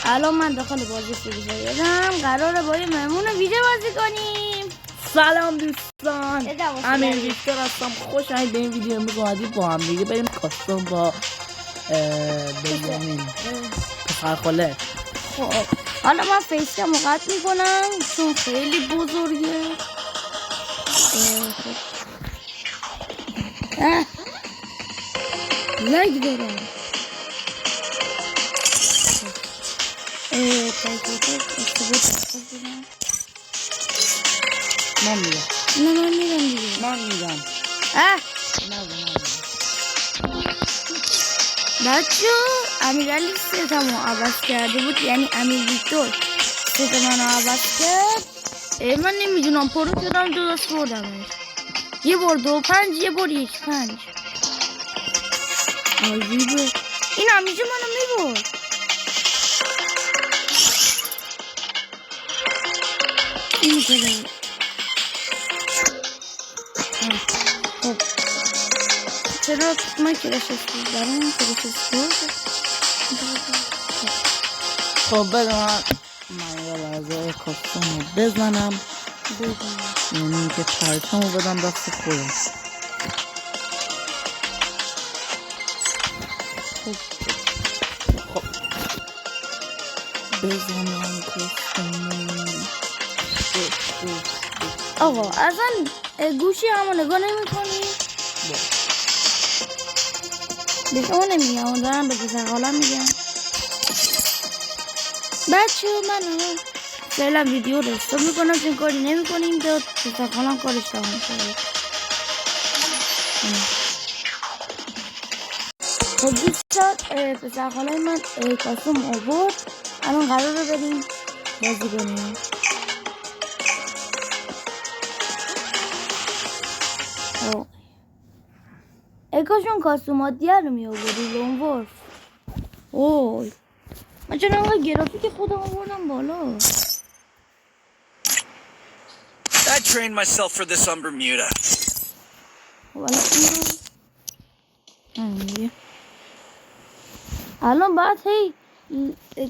الان من داخل بازی فری فایرم. قراره با یه مهمون ویژه بازی کنیم. سلام دوستان، امیر ویکتور هستم. خوش اومدید به این ویدیو. امروز اومدیم با هم دیگه بریم کاستوم با بنیامین پسرخاله. خب حالا من فیسکم رو قطع میکنم چون خیلی بزرگه. لگ دارم. من میگم نه من میرم دیگه. من میگم بچه امیرعلی ستمو عوض کرده بود، یعنی امیر ویکتور ستمانو عوض کرد. من نمیدونم پرو شدم دو دست بردمش. یه بار 2-5 یه بار 1-5. عجیبه این همیشه منو میبرد. این کده خب چرا من کلاش اسپورت دارم؟ کلاش اسپورت خب بده من یه لحظه کاستوم رو بزنم، یعنی که پرچم رو بدم دست خودم. خب بزنم کاستوم. آقا اصلا گوشی همو نگاه نمی کنی؟ به شما نمیگم، دارم به پسرخالم میگم. بچه من فعلا ویدیو رو استاپ میکنم چون کاری نمی کنیم تا پسرخالم کارش تمام شده. خب دوستان پسرخالای من کاستوم آورد. الان قرار رو بریم بازی کنیم. کاشون کاستومات دیگر رو می آوردی لونورف. اوه من چرا انقدر گرافیک خودم آوردم بالا. I trained myself for this on Bermuda. الان باید هی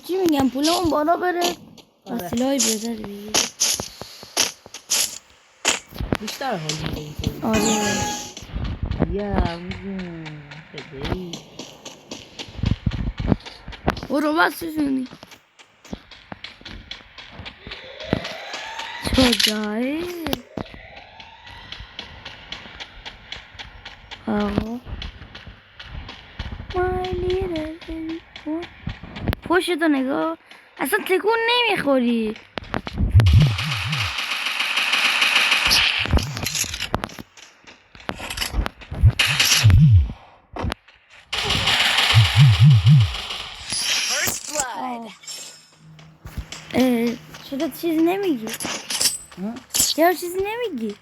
چی میگم پولمون بالا بره و سلاحی بهتر بگیریم. بیشتر حال می‌کنی. آره برو بس شونی کجایی؟ آقا پشتو نگاه اصلا تکون نمیخوری. چرا چیزی نمیگی؟ چرا چیزی نمیگی؟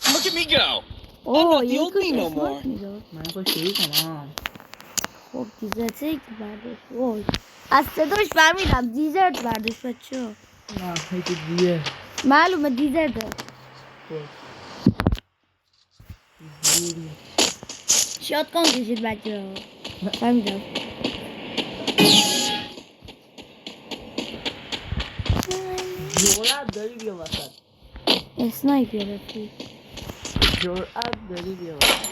Look at me go! I'm اوه not the old me no more. من خوشی کنم. خب دیزرته که برداشت. وای از صداش فهمیدم دیزرت برداشت. بچه ها نه هیچ دیگه معلومه دیزرته. شاد کن کشید بچه ها فهمیدم. جرأت داری بیا وسط. اسنایپ گرفتی. جرأت داری بیا وسط.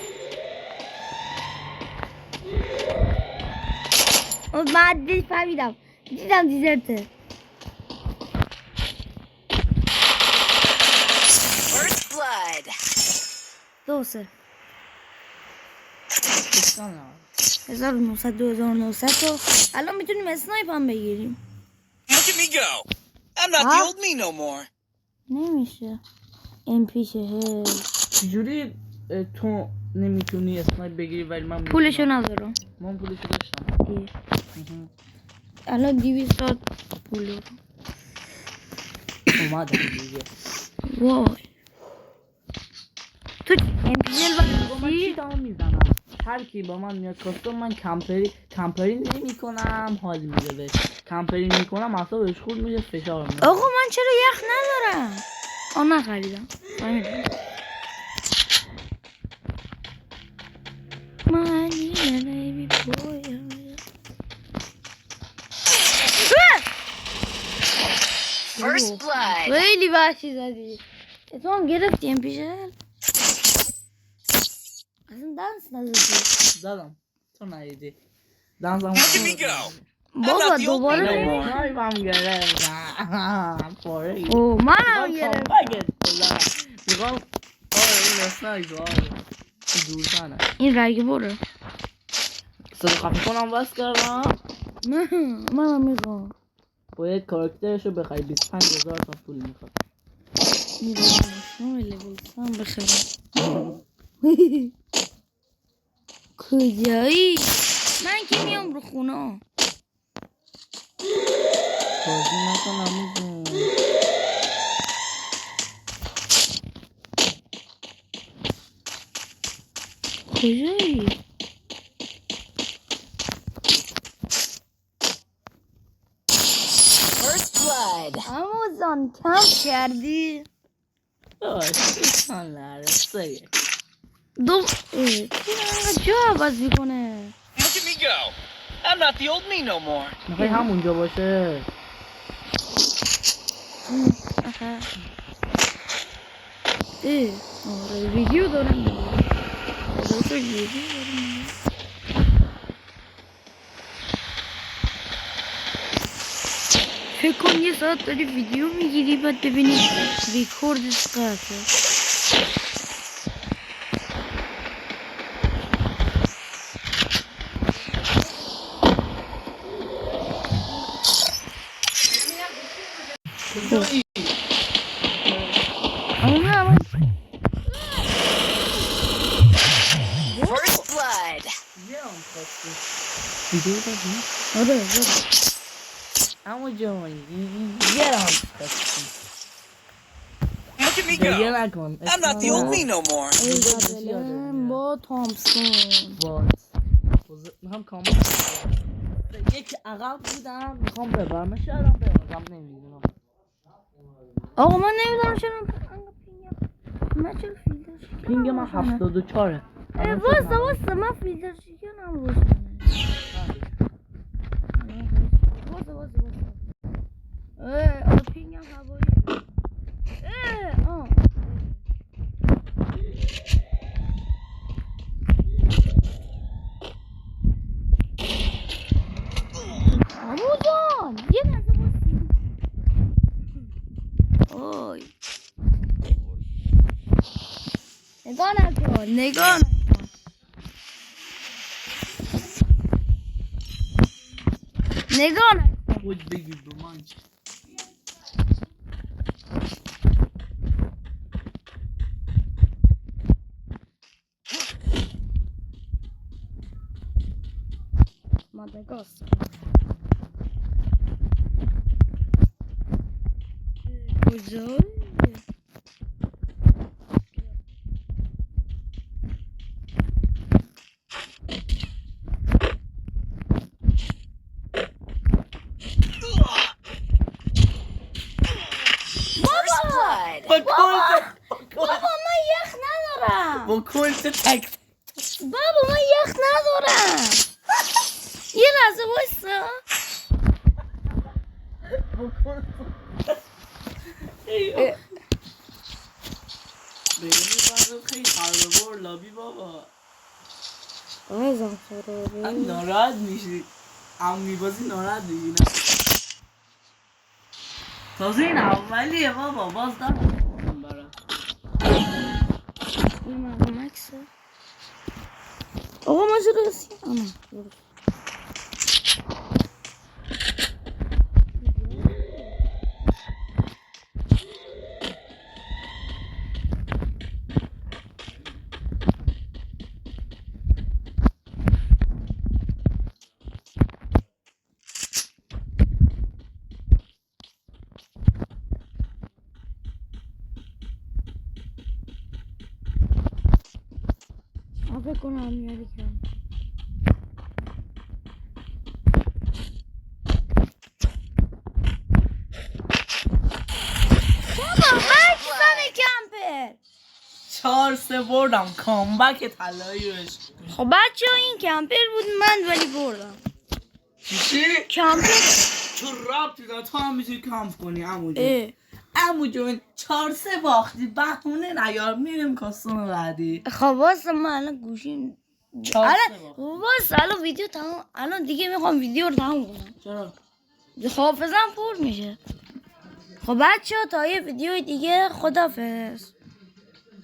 بعد فهمیدم دیدم دیزرته. First blood. 2-0 1900 2900 تا الان میتونیم اسنایپ هم بگیریم. Look at me go! I'm not the old me no more. نمیشه MP40 چجوری تو نمیتونی اسنایپ بگیری ولی من پولشو ندارم. من پولشو داشتم. الان 200 تا پول اومدم دیگه. وای تو MP40 با من چی دارم میزنم؟ هر کی با من میاد کاستوم من کمپری نمی کنم. حال میده بهش. کمپری میکنم اصلا خورد میشه فشار میاد. آقا من چرا یخ ندارم؟ نخریدم. فهمیدم. My baby boy First blood. خیلی وحشی زدی. تو هم گرفتیم پیشل. اصلا دنس نزدی. زدم تو ندیدی دنزم Look at me go. I'm بابا not the old me دوباره no بری. more. نایبم گرفتم پاره اوه منم میخوام گرفتم. کامبکت بزنم میخوام این اسنایز دور زنه این رگی برو. صدا خفه کنم بس کردم نه منم میخوام. باید کاراکترشو بخوای 25,000 تا پول میخواد این رگی لبل بخرم. کجایی؟ من که میام رو خونه. بازی نکنم میگم کجایی؟ First blood. اما زن کم کردی؟ دوستان نرسه دو چی انقدر جا عوض میکنه؟ Look at me go. I'm not the old me no more. میخوای همونجا باشه آخه آره ویدیو دارم میگم خدا ویدیو دارم میگم فکر کن یه ساعت داری ویدیو میگیری بعد ببینی ریکوردش قطعه اما First blood. ویدیو دادی؟ آره آره اما جان یه رام خواستیم Look at me گریه go. نکن I'm not the old me no more. ایزابلم با تامسون میخوام کامل یک عقب بودم میخوام ببرم شاید ببرم نمیدونم آقا من نمیدونم چرا من چرا فیلتر شکنم پینگ من 74 واسه من فیلتر شکنم روشنه واسه آقا پینگم هوایی شد عمو جان یه لحظه واسه نگاه نکن نگاه نکن نگاه نکن خود بگیر به من ماداگاسکار کجایی؟ First blood. بابا من یخ ندارم با کلت تک بابا من یخ ندارم یه لحظه وایسا بیرونی فرد خیلی خرده بار لابی بابا آزم خرابه ناراحت میشی هم میبازی ناراحت میشی نه تازه این اولیه بابا باز دارم برای این من مکسه آقا ما چرا رسیم فکر کنم میاری کم بابا مکسن کمپر 4-3 بردم کامبک طلایی بهش خب بچه ها این کمپر بود من ولی بردم چی؟ کمپر چه ربطی داره تو هم میتونی کمپ کنی عمو جون. اه. عمو جون 4-3 باختی بهونه نیار میریم کاستوم بعدی. خب واسه من الان گوشیم 4-3 باخت. واسه الان ویدیو تمام. الان دیگه میخوام ویدیو رو تمام کنم. چرا؟ حافظم پر میشه. خب بچه ها تا یه ویدیو دیگه خدافظ.